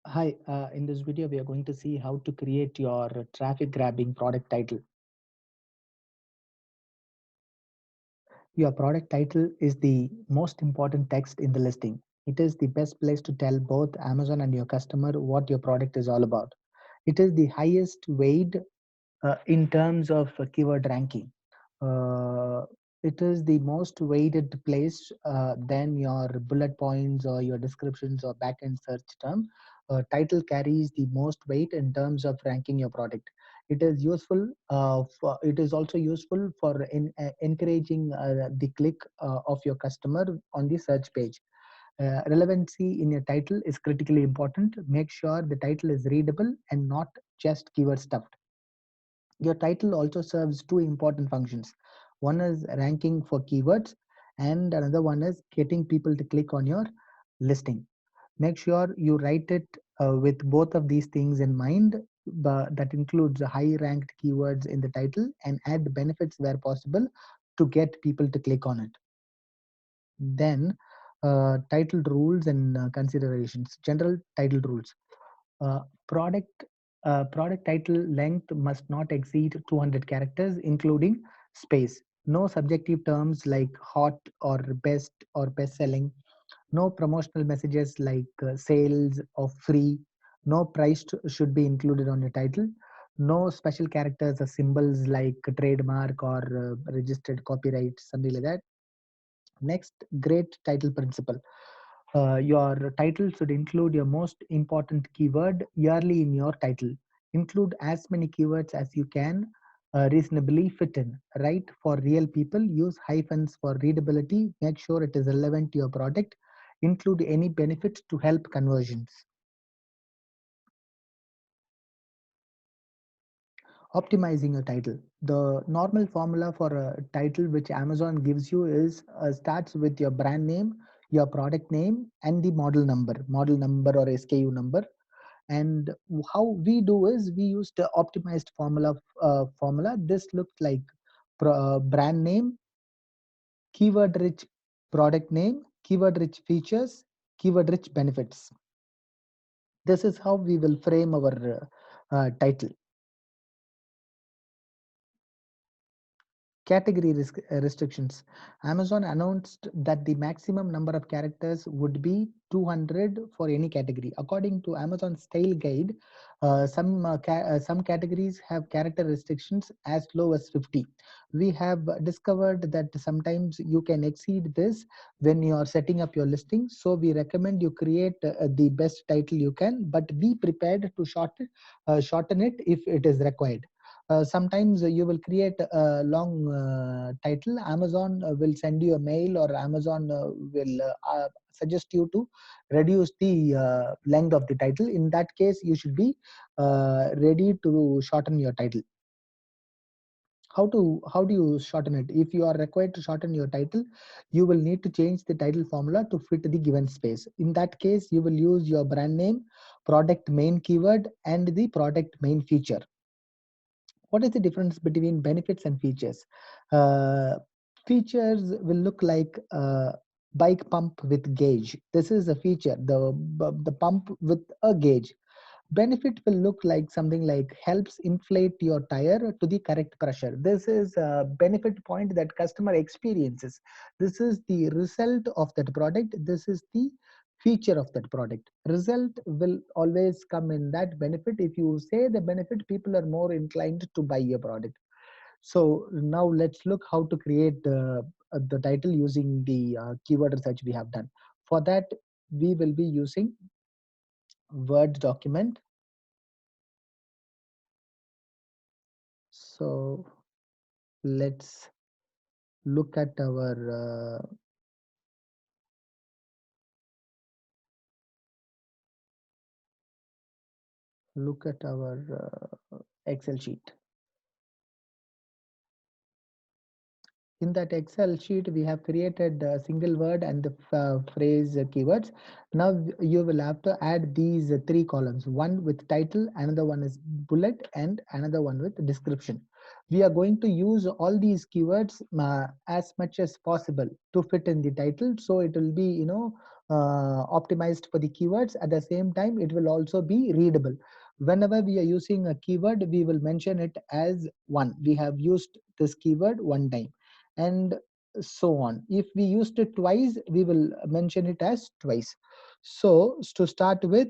Hi, in this video, we are going to see how to create your traffic grabbing product title. Your product title is the most important text in the listing. It is the best place to tell both Amazon and your customer what your product is all about. It is the highest weight in terms of keyword ranking. Uh, it is the most weighted place than your bullet points or your descriptions or backend search term. Title carries the most weight in terms of ranking your product. It is useful. It is also useful for encouraging the click of your customer on the search page. Relevancy in your title is critically important. Make sure the title is readable and not just keyword stuffed. Your title also serves two important functions. One is ranking for keywords, and another one is getting people to click on your listing. Make sure you write it with both of these things in mind. That includes high ranked keywords in the title and add benefits where possible to get people to click on it. Then, title rules and considerations. General title rules. Uh, product product title length must not exceed 200 characters, including space. No subjective terms like hot or best selling. No promotional messages like sales or free. No price should be included on your title. No special characters or symbols like trademark or registered copyright, something like that. Next, great title principle. Your title should include your most important keyword yearly in your title. Include as many keywords as you can reasonably fit in. Write for real people. Use hyphens for readability. Make sure it is relevant to your product. Include any benefits to help conversions. Optimizing a title. The normal formula for a title which Amazon gives you is starts with your brand name, your product name, and the model number or SKU number. And how we do is we use the optimized formula. This looks like brand name, keyword rich product name, keyword rich features, keyword rich benefits. This is how we will frame our title. Category restrictions. Amazon announced that the maximum number of characters would be 200 for any category. According to Amazon Style Guide, some categories have character restrictions as low as 50. We have discovered that sometimes you can exceed this when you are setting up your listing. So we recommend you create the best title you can, but be prepared to shorten it if it is required. Sometimes you will create a long title. Amazon will send you a mail, or Amazon will suggest you to reduce the length of the title. In that case, you should be ready to shorten your title. How do you shorten it? If you are required to shorten your title, you will need to change the title formula to fit the given space. In that case, you will use your brand name, product main keyword, and the product main feature. What is the difference between benefits and features? Uh, Features will look like bike pump with gauge. This is a feature, the pump with a gauge. Benefit will look like something like helps inflate your tire to the correct pressure. This is a benefit point that customer experiences. This is the result of that product. This is the feature of that product. Result will always come in that benefit. If you say the benefit, people are more inclined to buy your product. So now let's look how to create the title using the keyword research we have done. For that, we will be using Word document. So let's look at our Excel sheet. In that Excel sheet, we have created a single word and the phrase keywords. Now you will have to add these three columns, one with title, another one is bullet, and another one with description. We are going to use all these keywords as much as possible to fit in the title. So it will be, optimized for the keywords. At the same time, it will also be readable. Whenever we are using a keyword, we will mention it as one. We have used this keyword one time, and so on. If we used it twice, we will mention it as twice. So to start with,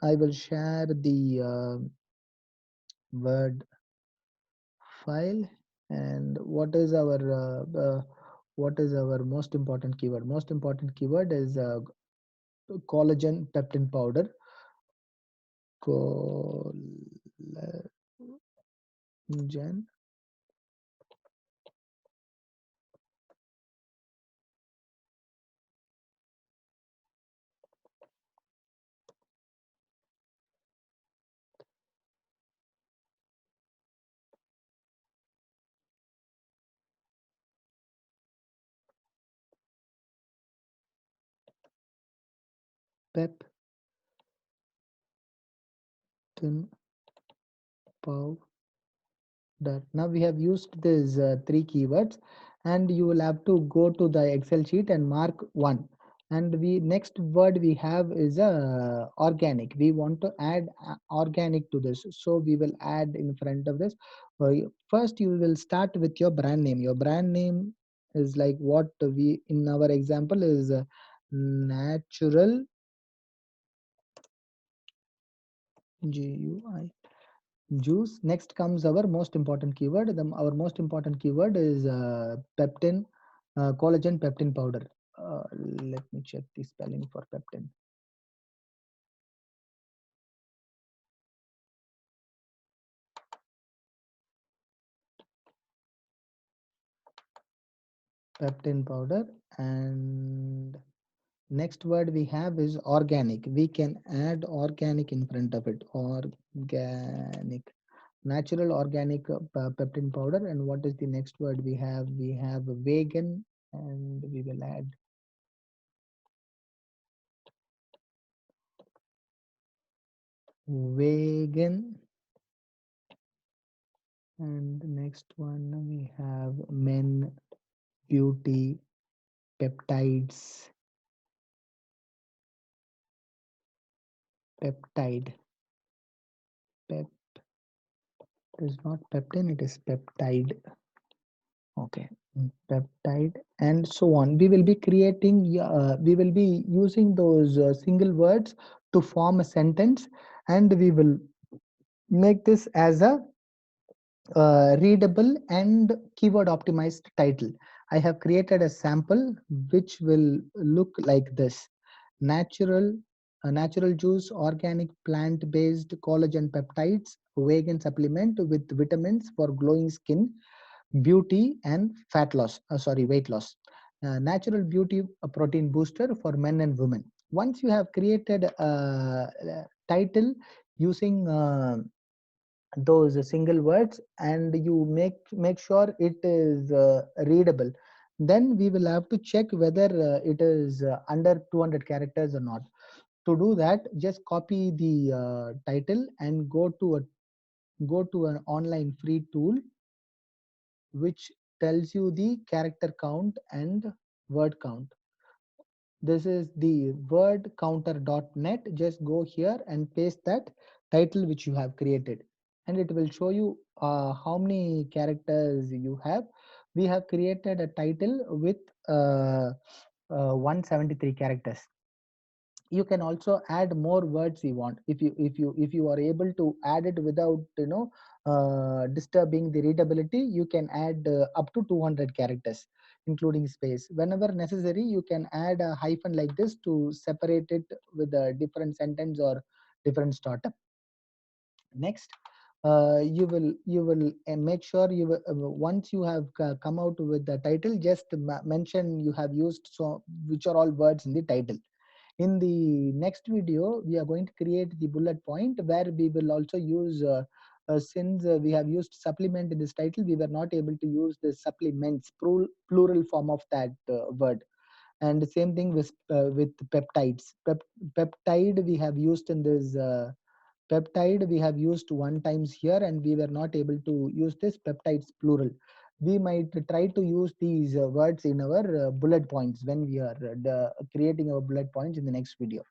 I will share the Word file. And what is our most important keyword? Most important keyword is collagen peptin powder. Collagen peptin powder. Now we have used these three keywords, and you will have to go to the Excel sheet and mark one. And we next word we have is organic. We want to add organic to this, so we will add in front of this. First, you will start with your brand name. Your brand name is like what we in our example is natural GUI juice. Next comes our most important keyword. Our most important keyword is peptin, collagen peptin powder. Let me check the spelling for peptin. Peptin powder. And next word we have is organic. We can add organic in front of it. Organic, natural organic peptin powder. And what is the next word we have? We have vegan, and we will add vegan. And the next one we have men, beauty, peptides, peptide. Pep is not peptin, it is peptide. Okay, peptide, and so on. We will be creating, we will be using those single words to form a sentence, and we will make this as a readable and keyword optimized title. I have created a sample which will look like this. Natural, natural juice, organic plant-based collagen peptides, vegan supplement with vitamins for glowing skin, beauty and fat loss, weight loss. Natural beauty protein booster for men and women. Once you have created a title using those single words, and you make sure it is readable, then we will have to check whether it is under 200 characters or not. To do that, just copy the title and go to an online free tool which tells you the character count and word count. This is the wordcounter.net. Just go here and paste that title which you have created, and it will show you how many characters you have. We have created a title with 173 characters. You can also add more words you want. If you are able to add it without disturbing the readability, you can add up to 200 characters including space. Whenever necessary, you can add a hyphen like this to separate it with a different sentence or different startup. Next, you will make sure once you have come out with the title, just mention you have used so which are all words in the title. In the next video, we are going to create the bullet point where we will also use, since we have used supplement in this title, we were not able to use the supplements, plural form of that word. And the same thing with peptides. Peptide we have used in this peptide we have used one times here, and we were not able to use this peptides plural. we might try to use these words in our bullet points when we are creating our bullet points in the next video.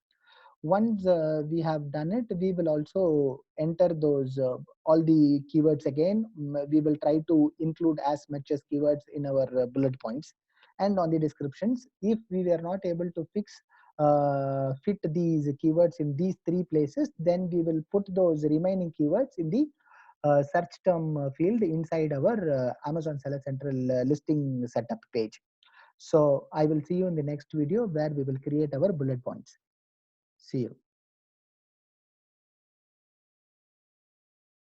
Once we have done it, we will also enter those all the keywords again. We will try to include as much as keywords in our bullet points and on the descriptions. If we were not able to fit these keywords in these three places, then we will put those remaining keywords in the search term field inside our Amazon Seller Central listing setup page. So I will see you in the next video where we will create our bullet points. See you.